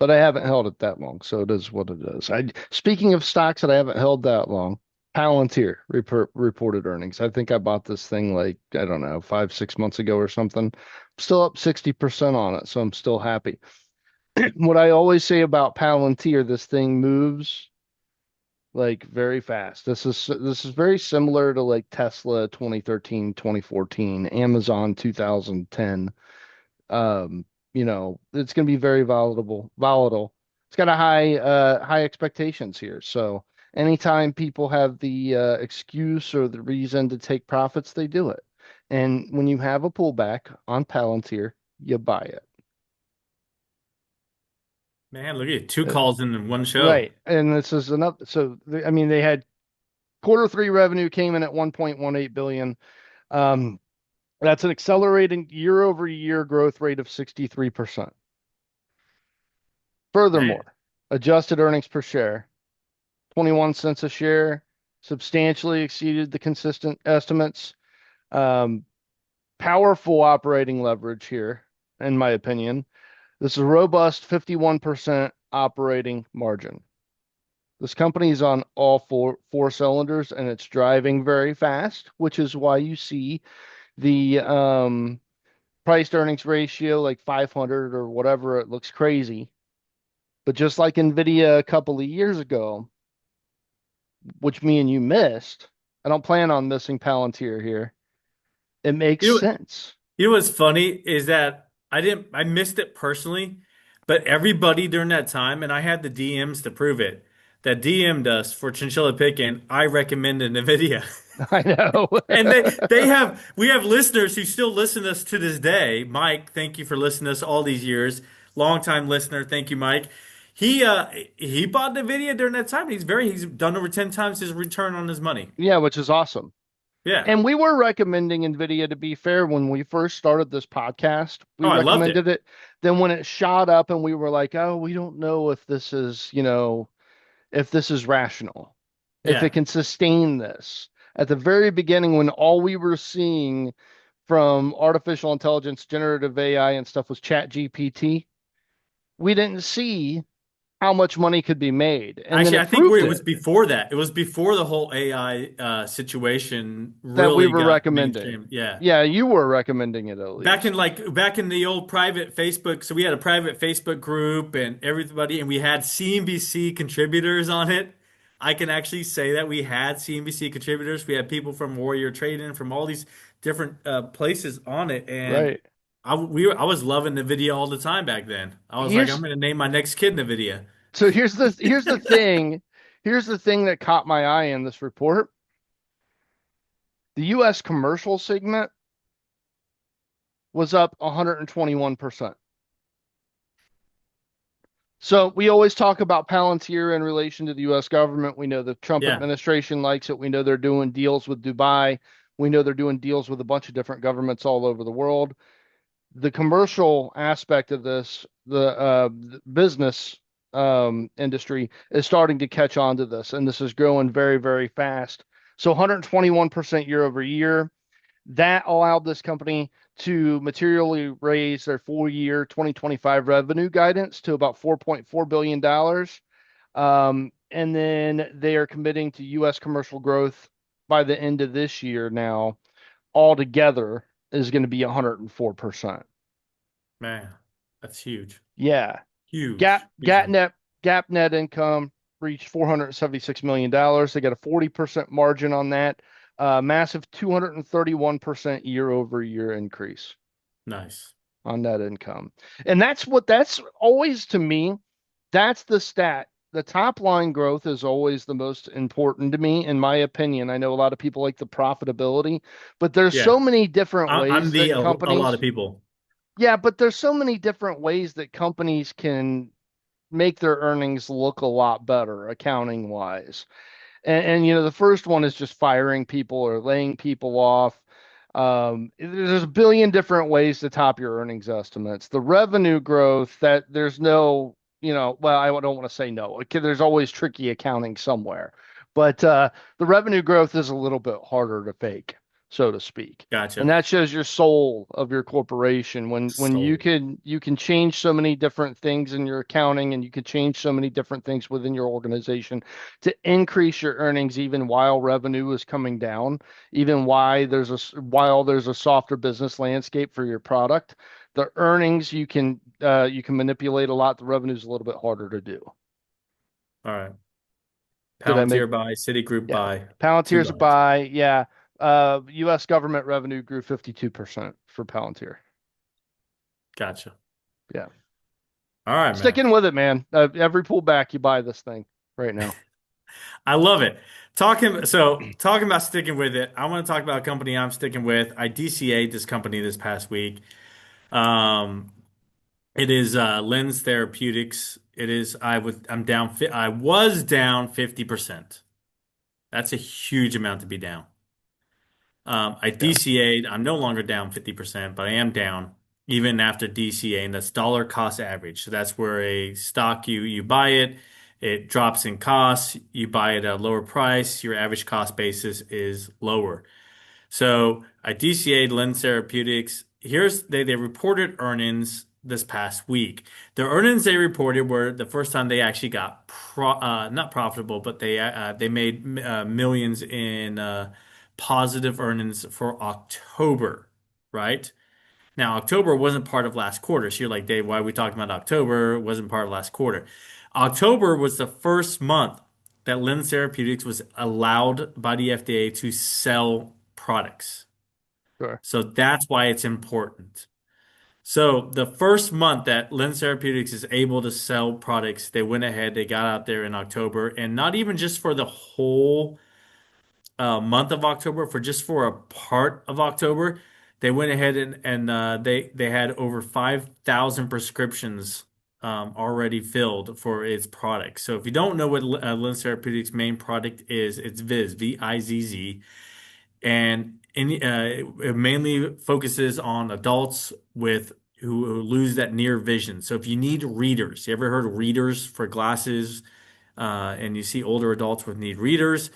but I haven't held it that long, so it is what it is. Speaking of stocks that I haven't held that long, Palantir reported earnings. I think I bought this thing like, I don't know, 5, 6 months ago or something. Still up 60% on it, so I'm still happy. What I always say about Palantir, this thing moves like very fast. This is very similar to like Tesla 2013, 2014, Amazon 2010. It's going to be very volatile. It's got a high expectations here. So anytime people have the excuse or the reason to take profits, they do it. And when you have a pullback on Palantir, you buy it. Man, look at you, two Uh, calls in one show. right. And this is another. I mean, they had quarter three revenue came in at 1.18 billion. Um, that's an accelerating year over year growth rate of 63%. Man, Furthermore, adjusted earnings per share, 21 cents a share, substantially exceeded the consistent estimates. Um, Powerful operating leverage here, in my opinion. This is a robust 51% operating margin. This company is on all four cylinders and it's driving very fast, which is why you see the price to earnings ratio like 500 or whatever. It looks crazy. But just like Nvidia a couple of years ago, which me and you missed, I don't plan on missing Palantir here. It makes you know, sense. you know what's funny is that I missed it personally, but everybody during that time, and I had the DMs to prove it, that DM'd us for Chinchilla Picking. I recommended NVIDIA. I know. And we have listeners who still listen to us to this day. Mike, thank you for listening to us all these years. Longtime listener, thank you, Mike. He bought NVIDIA during that time. He's done over 10 times his return on his money. Yeah, which is awesome. Yeah. And we were recommending NVIDIA to be fair when we first started this podcast. We Oh, I loved it. recommended it. Then when it shot up and we were like, oh, we don't know if this is, if this is rational, if it Yeah. can sustain this. At the very beginning, when all we were seeing from artificial intelligence, generative AI, and stuff was Chat GPT, we didn't see how much money could be made. And then Actually, it I think proved it was it before that. It was before the whole AI situation that we really were got recommending. mainstream. Yeah. Yeah, you were recommending it at least. Back in the old private Facebook, so we had a private Facebook group and everybody, and we had CNBC contributors on it. I can actually say that we had CNBC contributors. We had people from Warrior Trading, from all these different places on it, and Right. I was loving the video all the time back then. I was like, I'm Here's going to name my next kid NVIDIA. so here's the thing. Here's the thing that caught my eye in this report. The US commercial segment was up 121%. So we always talk about Palantir in relation to the US government. We know the Trump Yeah. administration likes it. We know they're doing deals with Dubai. We know they're doing deals with a bunch of different governments all over the world. The commercial aspect of this, the business industry is starting to catch on to this, and this is growing very, very fast. So 121% year over year. That allowed this company to materially raise their full year 2025 revenue guidance to about $4.4 billion. And then they are committing to US commercial growth by the end of this year now, altogether is going to be 104%. Man, that's huge. Yeah. Huge. Gap Big Gap time. net Gap net income reached $476 million. They got a 40% margin on that. Massive 231% year over year increase Nice. on net income. And that's always to me, that's the stat. The top line growth is always the most important to me, in my opinion. I know a lot of people like the profitability, but there's Yeah. so many different I'm ways the that a lot of companies, people. yeah, but there's so many different ways that companies can make their earnings look a lot better accounting wise. And the first one is just firing people or laying people off. There's a billion different ways to top your earnings estimates. The revenue growth that there's no, well, I don't want to say no. Okay, there's always tricky accounting somewhere, but the revenue growth is a little bit harder to fake. so to speak. And Gotcha. that shows your soul of your corporation when Sold. you can change so many different things in your accounting and you can change so many different things within your organization to increase your earnings even while revenue is coming down, even while there's a softer business landscape for your product. The earnings you can manipulate a lot. The revenue is a little bit harder to do. All right. Did I Palantir make buy, Citigroup Yeah. buy, two Palantir's a buys. buy. Yeah. U.S. government revenue grew 52% for Palantir. Gotcha. Yeah. All right, man. Sticking with it, man. Every pullback, you buy this thing right now. I love it. Talking about sticking with it, I want to talk about a company I'm sticking with. I DCA'd this company this past week. Um, it is LENZ Therapeutics. I was down 50%. That's a huge amount to be down. I Yeah. DCA'd. I'm no longer down 50%, but I am down even after DCA, and that's dollar cost average. So that's where a stock you buy it, it drops in cost, you buy it at a lower price, your average cost basis is lower. So I DCA'd LENZ Therapeutics. They reported earnings this past week. The earnings they reported were the first time they actually got not profitable, but they made millions in positive earnings for October, right? Now October wasn't part of last quarter. So you're like, Dave, why are we talking about October? It wasn't part of last quarter. October was the first month that LENZ Therapeutics was allowed by the FDA to sell products. Sure. So that's why it's important. So the first month that LENZ Therapeutics is able to sell products, they went ahead, they got out there in October, and not even just for the whole month of October, for a part of October, they went ahead and they had over 5,000 prescriptions already filled for its products. So if you don't know what LENZ Therapeutics' main product is, it's Viz, VIZZ, and it mainly focuses on adults who lose that near vision. So if you need readers, you ever heard of readers for glasses, and you see older adults with need readers?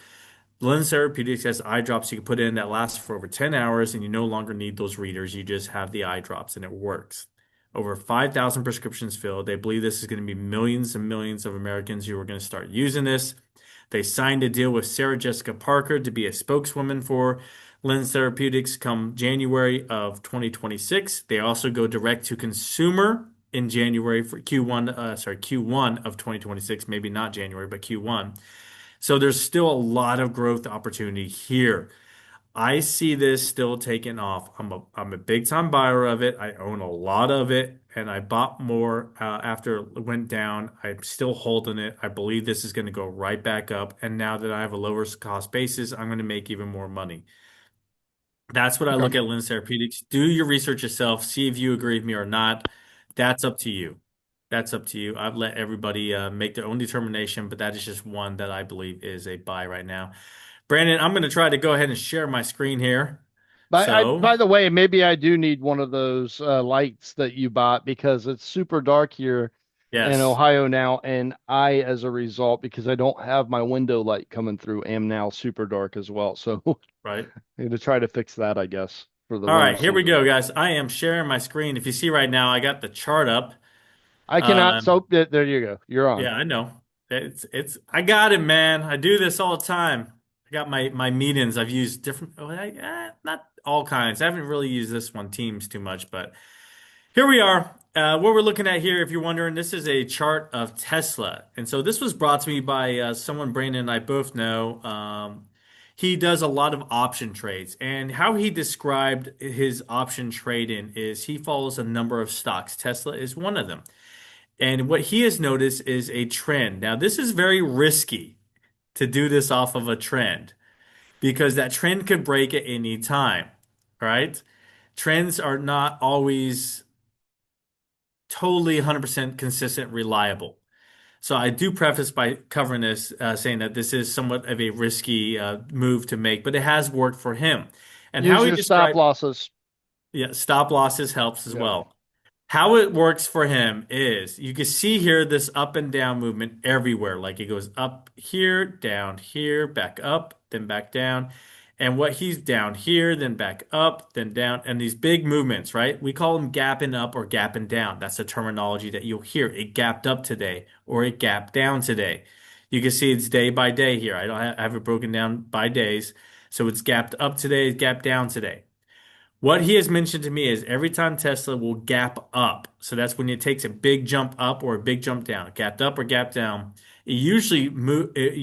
LENZ Therapeutics has eye drops you can put in that last for over 10 hours, and you no longer need those readers. You just have the eye drops, and it works. Over 5,000 prescriptions filled. They believe this is going to be millions and millions of Americans who are going to start using this. They signed a deal with Sarah Jessica Parker to be a spokeswoman for LENZ Therapeutics come January of 2026. They also go direct to consumer in January for Q1 of 2026, maybe not January, but Q1. So there's still a lot of growth opportunity here. I see this still taking off. I'm a big time buyer of it. I own a lot of it, and I bought more after it went down. I'm still holding it. I believe this is going to go right back up. And now that I have a lower cost basis, I'm going to make even more money. That's what I look Okay. at LENZ Therapeutics. Do your research yourself. See if you agree with me or not. That's up to you. That's up to you. I've let everybody make their own determination, but that is just one that I believe is a buy right now. Brandon, I'm going to try to go ahead and share my screen here. So, By the way, maybe I do need one of those lights that you bought because it's super dark here in yes, Ohio now, and I, as a result, because I don't have my window light coming through, am now super dark as well. So right. I need to try to fix that, I guess, for the All winter right, here we season. go, guys. I am sharing my screen. If you see right now, I got the chart up. I cannot. Um, So there you go. You're on. yeah, I know. I got it, man. I do this all the time. I got my meetings. I've used different, not all kinds. I haven't really used this one, Teams, too much, but here we are. What we're looking at here, if you're wondering, this is a chart of Tesla. And so this was brought to me by someone Brandon and I both know. He does a lot of option trades. And how he described his option trading is he follows a number of stocks. Tesla is one of them. And what he has noticed is a trend. Now, this is very risky to do this off of a trend because that trend could break at any time, right? Trends are not always totally 100% consistent, reliable. So I do preface by covering this, saying that this is somewhat of a risky move to make, but it has worked for him. And Use how he your stop described, losses. yeah, stop losses helps as Yeah. well. How it works for him is you can see here this up and down movement everywhere. Like it goes up here, down here, back up, then back down. And what he's down here, then back up, then down, and these big movements, right? We call them gapping up or gapping down. That's the terminology that you'll hear. It gapped up today or it gapped down today. You can see it's day by day here. I have it broken down by days. So it's gapped up today, it's gapped down today. What he has mentioned to me is every time Tesla will gap up, so that's when it takes a big jump up or a big jump down, gapped up or gapped down, it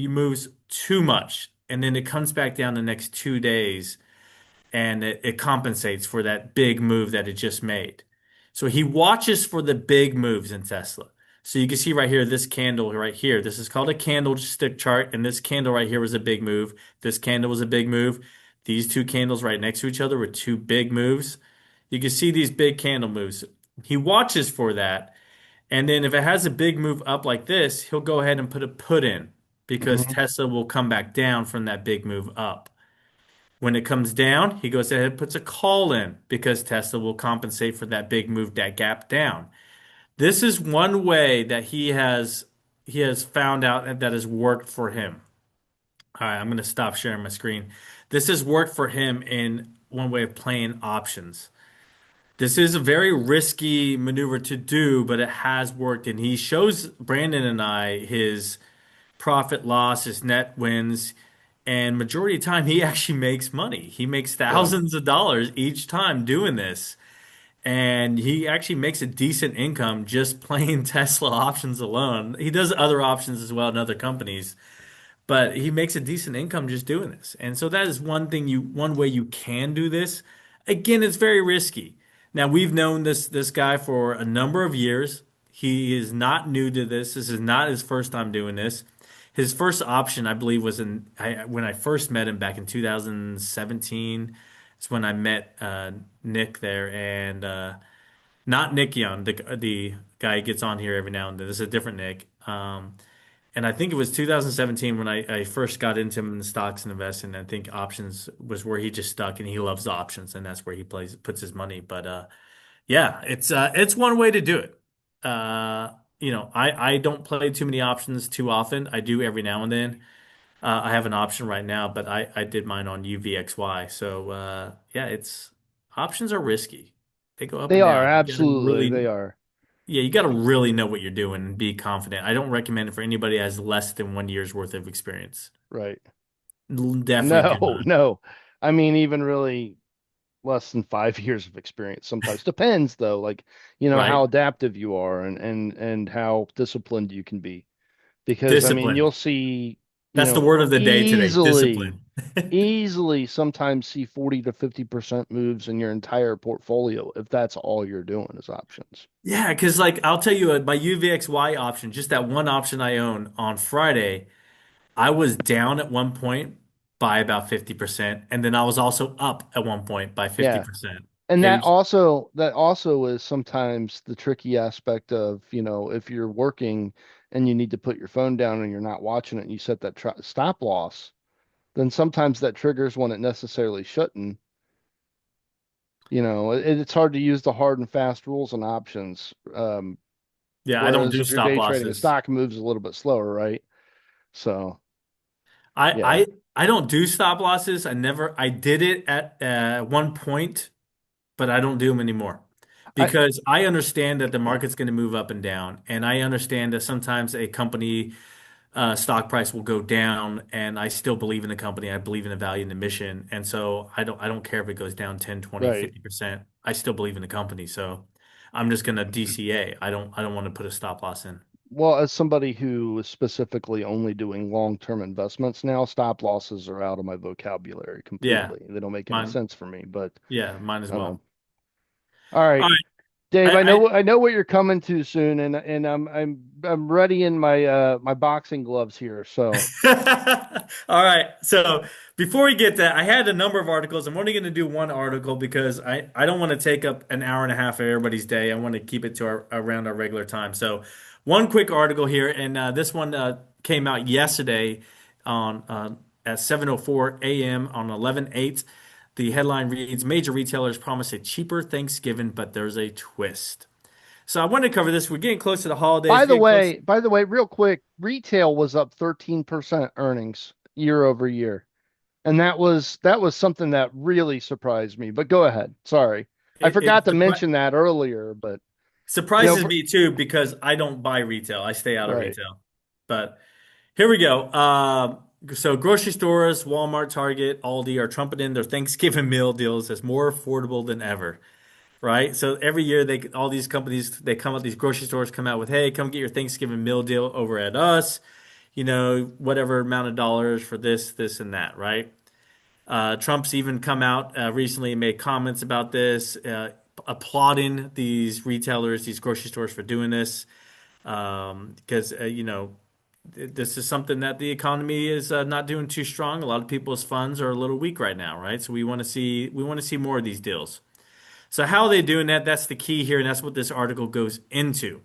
moves too much, and then it comes back down the next 2 days, and it compensates for that big move that it just made. So he watches for the big moves in Tesla. So you can see right here, this candle right here. This is called a candlestick chart, and this candle right here was a big move. This candle was a big move. These two candles right next to each other were two big moves. You can see these big candle moves. He watches for that, and then if it has a big move up like this, he'll go ahead and put a put in because Hmm. Tesla will come back down from that big move up. When it comes down, he goes ahead and puts a call in because Tesla will compensate for that big move, that gap down. This is one way that he has found out that has worked for him. All right, I'm going to stop sharing my screen. This has worked for him in one way of playing options. This is a very risky maneuver to do, but it has worked. And he shows Brandon and I his profit loss, his net wins, and majority of the time he actually makes money. He makes Yeah. thousands of dollars each time doing this. And he actually makes a decent income just playing Tesla options alone. He does other options as well in other companies, but he makes a decent income just doing this. And so that is one way you can do this. Again, it's very risky. Now we've known this guy for a number of years. He is not new to this. This is not his first time doing this. His first option, I believe, was when I first met him back in 2017. It's when I met Nick there, and not Nick Young, the guy who gets on here every now and then. This is a different Nick. And I think it was 2017 when I first got into him in the stocks and investing. I think options was where he just stuck, and he loves the options, and that's where he puts his money. But yeah, it's one way to do it. I don't play too many options too often. I do every now and then. I have an option right now, but I did mine on UVXY. So yeah, it's options are risky. They go up They and are, down. You gotta absolutely. They really, are. yeah, you gotta really know what you're doing and be confident. I don't recommend it for anybody that has less than 1 year's worth of experience. Right. Definitely do No, not. no. I mean, even really less than 5 years of experience sometimes. Depends though, like, how Right? adaptive you are and how disciplined you can be. Because I mean, Discipline. you'll see, That's the word of the day today. easily, Discipline. easily sometimes see 40 to 50% moves in your entire portfolio if that's all you're doing is options. Yeah, because like I'll tell you, my UVXY option, just that one option I own on Friday. I was down at one point by about 50%, and then I was also up at one point by Yeah. 50%. And It that was, also that also is sometimes the tricky aspect of, if you're working and you need to put your phone down and you're not watching it and you set that stop loss, then sometimes that triggers when it necessarily shouldn't. It's hard to use the hard and fast rules and options. yeah, I don't Whereas do if you're stop day trading, a losses. stock moves a little bit slower, right? So, I yeah. I I don't do stop losses. I did it at one point, but I don't do them anymore I because I understand that the market's going to move up and down, and I understand that sometimes a company stock price will go down, and I still believe in the company. I believe in the value and the mission. And so I don't care if it goes down 10, 20, right. 50%. I still believe in the company. So I'm just going to DCA. I don't want to put a stop loss in. Well, as somebody who is specifically only doing long-term investments now, stop losses are out of my vocabulary Yeah, completely. They don't make any mine. sense for me, but Yeah, mine as um, well. all All right, right. Dave, I I, know I know what you're coming to soon, and I'm ready in my boxing gloves here. So, All right. So before we get that, I had a number of articles. I'm only going to do one article because I don't want to take up an hour and a half of everybody's day. I want to keep it to around our regular time. So one quick article here, and this one came out yesterday on at 7:04 a.m. on 11/8. The headline reads, Major retailers promise a cheaper Thanksgiving, but there's a twist. So I wanted to cover this. We're getting close to the holidays, getting close. by the way, real quick, retail was up 13% earnings year over year. And that was something that really surprised me. But go ahead. Sorry. I It forgot to mention that earlier, but you know, surprises me too because I don't buy retail. I stay out of right. retail. But here we go. So grocery stores, Walmart, Target, Aldi are trumpeting their Thanksgiving meal deals as more affordable than ever, right? So every year all these companies they come out these grocery stores come out with, "Hey, come get your Thanksgiving meal deal over at us." Whatever amount of dollars for this, this, and that, right? Trump's even come out recently and made comments about this, applauding these retailers, these grocery stores for doing this, because this is something that the economy is not doing too strong. A lot of people's funds are a little weak right now, right? So we want to see more of these deals. So how are they doing that? That's the key here, and that's what this article goes into.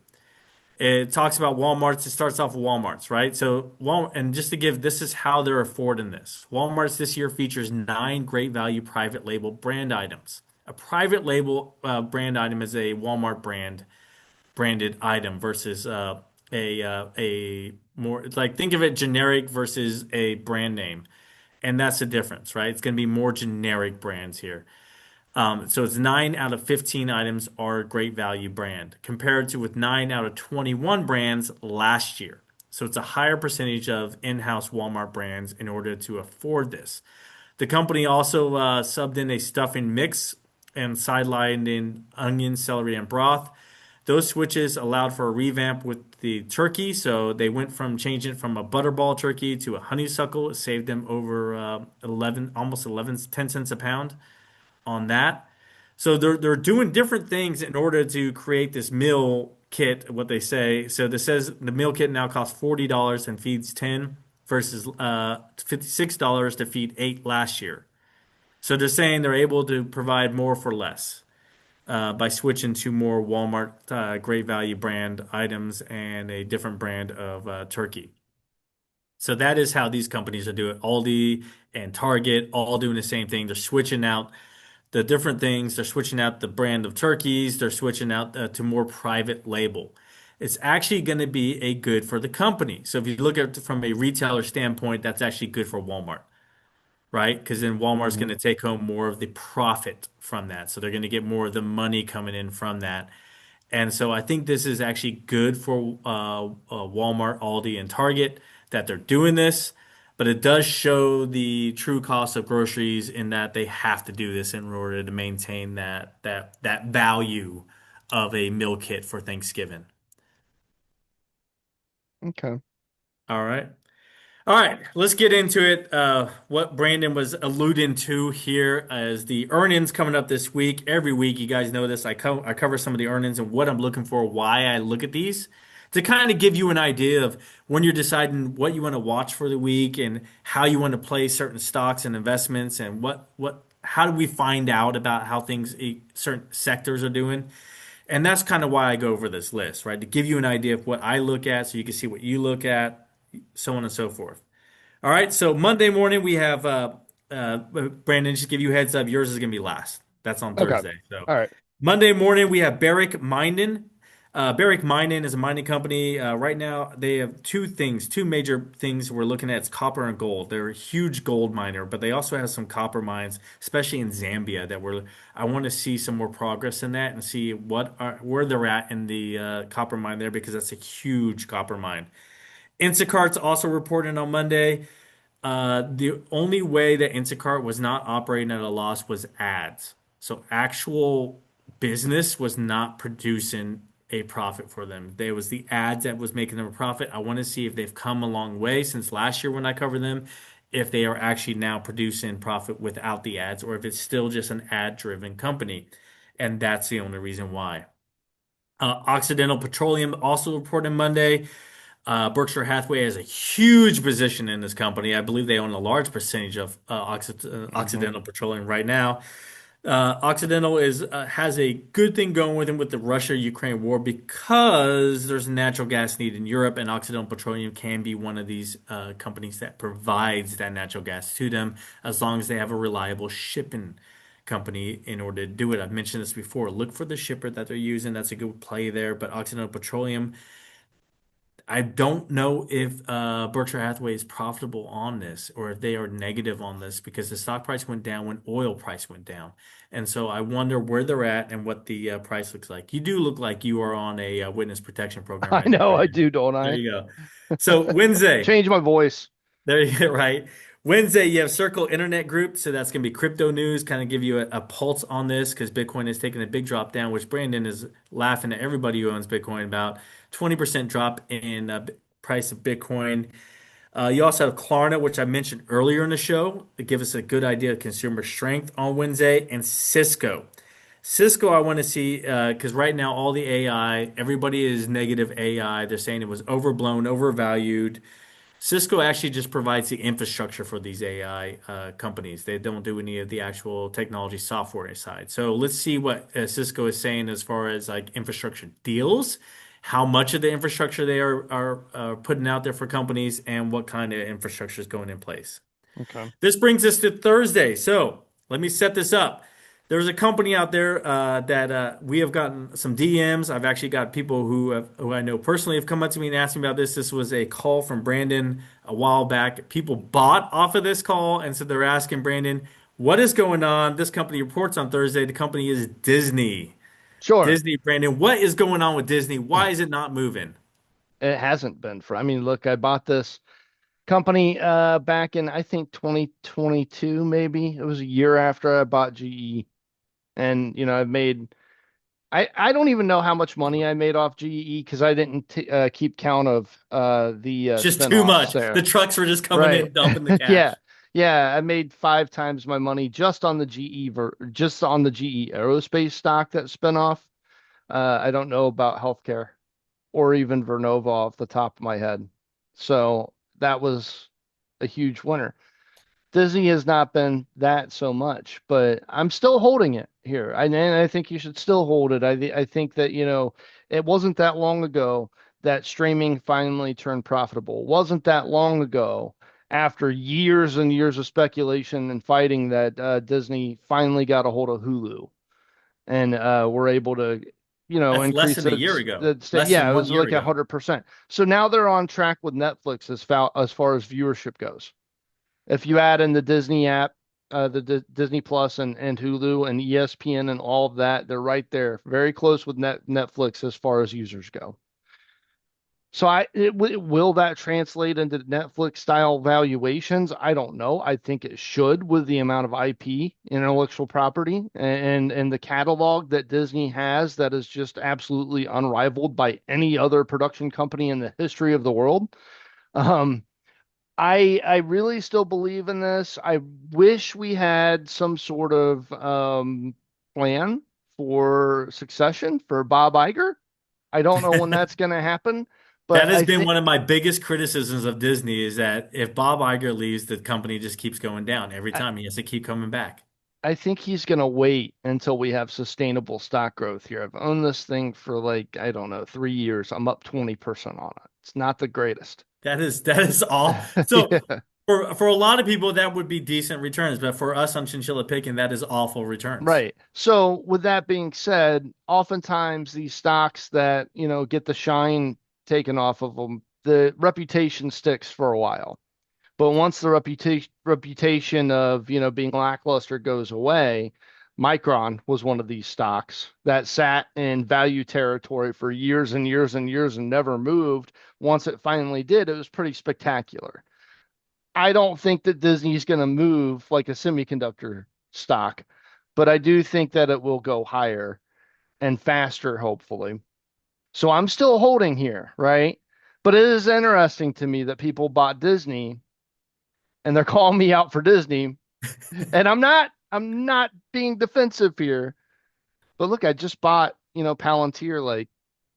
It talks about Walmart's. It starts off with Walmart's, right? So, and just to give, this is how they're affording this. Walmart's this year features 9 great value private label brand items. A private label brand item is a Walmart branded item versus a more it's like think of it generic versus a brand name, and that's the difference, right? It's going to be more generic brands here. So it's 9 out of 15 items are great value brand compared to with 9 out of 21 brands last year. So it's a higher percentage of in-house Walmart brands in order to afford this. The company also subbed in a stuffing mix and sidelined in onion, celery, and broth. Those switches allowed for a revamp with the turkey. So they went from changing it from a butterball turkey to a honeysuckle. It saved them over 11, almost 11, 10 cents a pound on that. So they're doing different things in order to create this meal kit, what they say. So this says the meal kit now costs $40 and feeds 10 versus $56 to feed 8 last year. So they're saying they're able to provide more for less by switching to more Walmart great value brand items and a different brand of turkey. So that is how these companies are doing. Aldi and Target all doing the same thing. They're switching out the different things. They're switching out the brand of turkeys. They're switching out to more private label. It's actually going to be a good for the company. So if you look at it from a retailer standpoint, that's actually good for Walmart, right? Because then Walmart's going Mhm. to take home more of the profit from that. So they're going to get more of the money coming in from that. And so I think this is actually good for Walmart, Aldi, and Target that they're doing this. But it does show the true cost of groceries in that they have to do this in order to maintain that value of a meal kit for Thanksgiving. Okay. All right. All right, let's get into it. What Brandon was alluding to here is the earnings coming up this week. Every week, you guys know this. I cover some of the earnings and what I'm looking for, why I look at these to kind of give you an idea of when you're deciding what you want to watch for the week and how you want to play certain stocks and investments and how do we find out about how certain sectors are doing. And that's kind of why I go over this list, right? To give you an idea of what I look at so you can see what you look at, so on and so forth. All right, so Monday morning we have Brandon. Just give you a heads up, yours is gonna be last. That's on Okay. Thursday. So All right. Monday morning we have Barrick Mining. Barrick Mining is a mining company. Right now they have two major things we're looking at. It's copper and gold. They're a huge gold miner, but they also have some copper mines, especially in Zambia. I want to see some more progress in that and see where they're at in the copper mine there because that's a huge copper mine. Instacart's also reporting on Monday. The only way that Instacart was not operating at a loss was ads. So actual business was not producing a profit for them. There was the ads that was making them a profit. I want to see if they've come a long way since last year when I covered them, if they are actually now producing profit without the ads, or if it's still just an ad-driven company. And that's the only reason why. Occidental Petroleum also reported Monday. Berkshire Hathaway has a huge position in this company. I believe they own a large percentage of Hmm. Occidental Petroleum right now. Occidental has a good thing going with them with the Russia-Ukraine war because there's natural gas need in Europe, and Occidental Petroleum can be one of these companies that provides that natural gas to them as long as they have a reliable shipping company in order to do it. I've mentioned this before. Look for the shipper that they're using. That's a good play there. But Occidental Petroleum I don't know if Berkshire Hathaway is profitable on this or if they are negative on this because the stock price went down when oil price went down. And so I wonder where they're at and what the price looks like. You do look like you are on a witness protection program I right now, know I Brandon. do, don't There I? you go. So Wednesday, Change my voice. there you go, right. Wednesday, you have Circle Internet Group. So that's going to be crypto news, kind of give you a pulse on this because Bitcoin is taking a big drop down, which Brandon is laughing at everybody who owns Bitcoin about. 20% drop in price of Bitcoin. You also have Klarna, which I mentioned earlier in the show, to give us a good idea of consumer strength on Wednesday, and Cisco. Cisco, I want to see because right now all the AI, everybody is negative AI. They're saying it was overblown, overvalued. Cisco actually just provides the infrastructure for these AI companies. They don't do any of the actual technology software side. So let's see what Cisco is saying as far as like infrastructure deals, how much of the infrastructure they are putting out there for companies, and what kind of infrastructure is going in place. Okay. This brings us to Thursday. So let me set this up. There's a company out there that we have gotten some DMs. I've actually got people who I know personally have come up to me and asked me about this. This was a call from Brandon a while back. People bought off of this call, and so they're asking Brandon, "What is going on?" This company reports on Thursday. The company is Disney. Sure. Disney, Brandon, what is going on with Disney? Why is it not moving? It hasn't been for, I mean, look, I bought this company back in I think 2022 maybe. It was a year after I bought GE. And I've made I don't even know how much money I made off GE because I didn't keep count of the It's just too spinoffs much. The there. trucks were just coming Right. in, dumping the Yeah. cash. Yeah, I made 5 times my money just on the GE aerospace stock that spin off. I don't know about healthcare or even Vernova off the top of my head. So that was a huge winner. Disney has not been that so much, but I'm still holding it here. And I think you should still hold it. I think that, it wasn't that long ago that streaming finally turned profitable. It wasn't that long ago after years and years of speculation and fighting that Disney finally got a hold of Hulu and were able to, That's less increase than a year ago. Less yeah, than it one was year like ago. 100%. So now they're on track with Netflix as far as viewership goes. If you add in the Disney app, the Disney Plus and Hulu and ESPN and all of that, they're right there, very close with Netflix as far as users go. So will that translate into Netflix style valuations? I don't know. I think it should with the amount of IP, intellectual property, and the catalog that Disney has that is just absolutely unrivaled by any other production company in the history of the world. Um, I really still believe in this. I wish we had some sort of plan for succession for Bob Iger. I don't know when that's going to happen, That but has I been think one of my biggest criticisms of Disney is that if Bob Iger leaves, the company just keeps going down every I, time. He has to keep coming back. I think he's going to wait until we have sustainable stock growth here. I've owned this thing for like, I don't know, 3 years. I'm up 20% on it. It's not the greatest. That is all. So Yeah. for a lot of people, that would be decent returns, but for us on Chinchilla Picking, that is awful returns. Right. So with that being said, oftentimes these stocks that, get the shine taken off of them, the reputation sticks for a while. But once the reputation of, being lackluster goes away, Micron was one of these stocks that sat in value territory for years and years and years and never moved. Once it finally did, it was pretty spectacular. I don't think that Disney's going to move like a semiconductor stock, but I do think that it will go higher and faster, hopefully. So I'm still holding here, right? But it is interesting to me that people bought Disney and they're calling me out for Disney, and I'm not being defensive here. But look, I just bought, Palantir like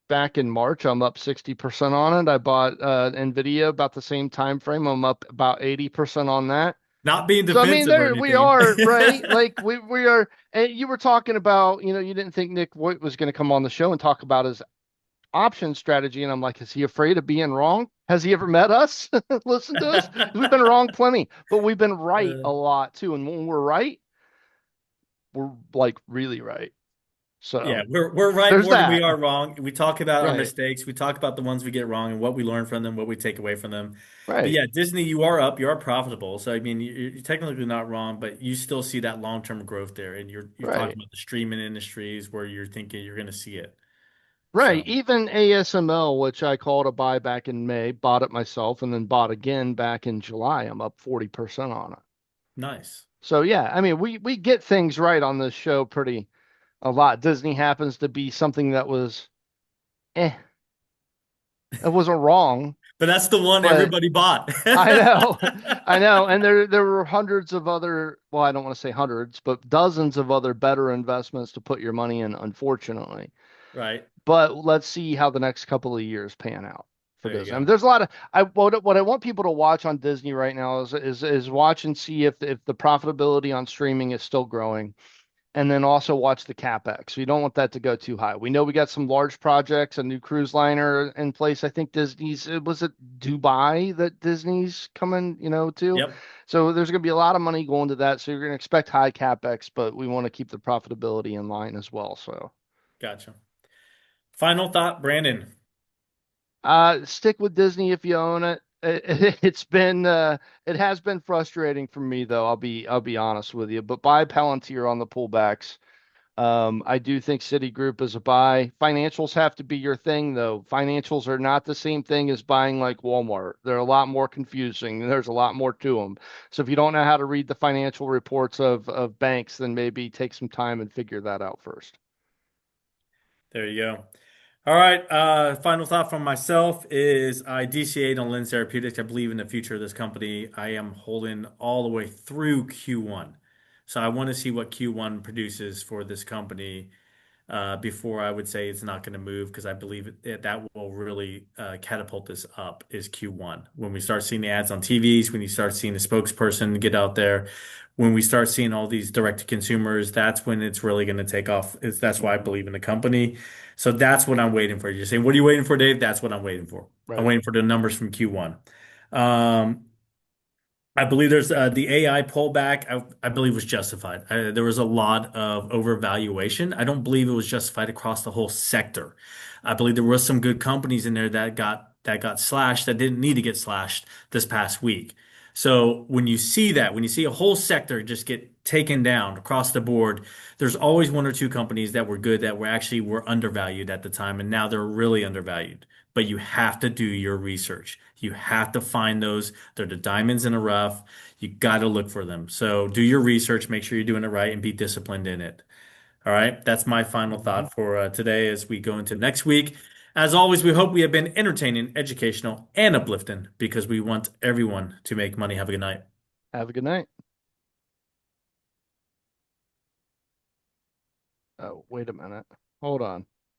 back in March. I'm up 60% on it. I bought Nvidia about the same time frame. I'm up about 80% on that. Not being So I mean, defensive or there we anything. are, right? Like we are. And you were talking about, you didn't think Nick Voigt was going to come on the show and talk about his option strategy, and I'm like, is he afraid of being wrong? Has he ever met us? Listen to us. We've been wrong plenty, but we've been right Uh, a lot too. And when we're right, we're like really right. Yeah, So we're right there's more than that. we are wrong. We talk about our Right. mistakes. We talk about the ones we get wrong and what we learn from them, what we take away from them. But Right. yeah, Disney, you are up, you are profitable. So I mean, you're technically not wrong, but you still see that long-term growth there. And you're talking Right. about the streaming industries where you're thinking you're going to see it. Right. So Even ASML, which I called a buy back in May, bought it myself and then bought again back in July. I'm up 40% on it. nice. So yeah, I mean, we get things right on this show pretty a lot. Disney happens to be something that was eh, it wasn't wrong, But that's the one but everybody bought. I know, I know, and there were hundreds of other, well, I don't want to say hundreds, but dozens of other better investments to put your money in, unfortunately. Right. But let's see how the next couple of years pan out for There you Disney. I mean, go. there's a lot of what I want people to watch on Disney right now is watch and see if the profitability on streaming is still growing, and then also watch the capex. We don't want that to go too high. We know we got some large projects, a new cruise liner in place. I think Disney's was it Dubai that Disney's coming, to. Yep. So there's going to be a lot of money going to that. So you're going to expect high capex, but we want to keep the profitability in line as well. So. Gotcha. Final thought, Brandon. Stick with Disney if you own it. It has been frustrating for me though. I'll be honest with you. But buy Palantir on the pullbacks. I do think Citigroup is a buy. Financials have to be your thing though. Financials are not the same thing as buying like Walmart. They're a lot more confusing. There's a lot more to them. So if you don't know how to read the financial reports of banks, then maybe take some time and figure that out first. There you go. All right. Final thought from myself is I DCA'd on LENZ Therapeutics. I believe in the future of this company. I am holding all the way through Q1. So I want to see what Q1 produces for this company before I would say it's not going to move because I believe that will really catapult this up is Q1. When we start seeing the ads on TVs, when you start seeing the spokesperson get out there, when we start seeing all these direct to consumers, that's when it's really going to take off. That's why I Mhm. believe in the company. So that's what I'm waiting for. You're saying, what are you waiting for, Dave? That's what I'm waiting for. I'm Right. waiting for the numbers from Q1. Um, I believe there's the AI pullback. I believe was justified. There was a lot of overvaluation. I don't believe it was justified across the whole sector. I believe there was some good companies in there that got slashed that didn't need to get slashed this past week. So when you see that, when you see a whole sector just get taken down across the board, there's always one or two companies that were good that were undervalued at the time, and now they're really undervalued. But you have to do your research. You have to find those. They're the diamonds in the rough. You got to look for them. So do your research, make sure you're doing it right, and be disciplined in it. All right. That's my final Mhm. thought for today as we go into next week. As always, we hope we have been entertaining, educational, and uplifting because we want everyone to make money. Have a good night. Have a good night. Oh, wait a minute. Hold on.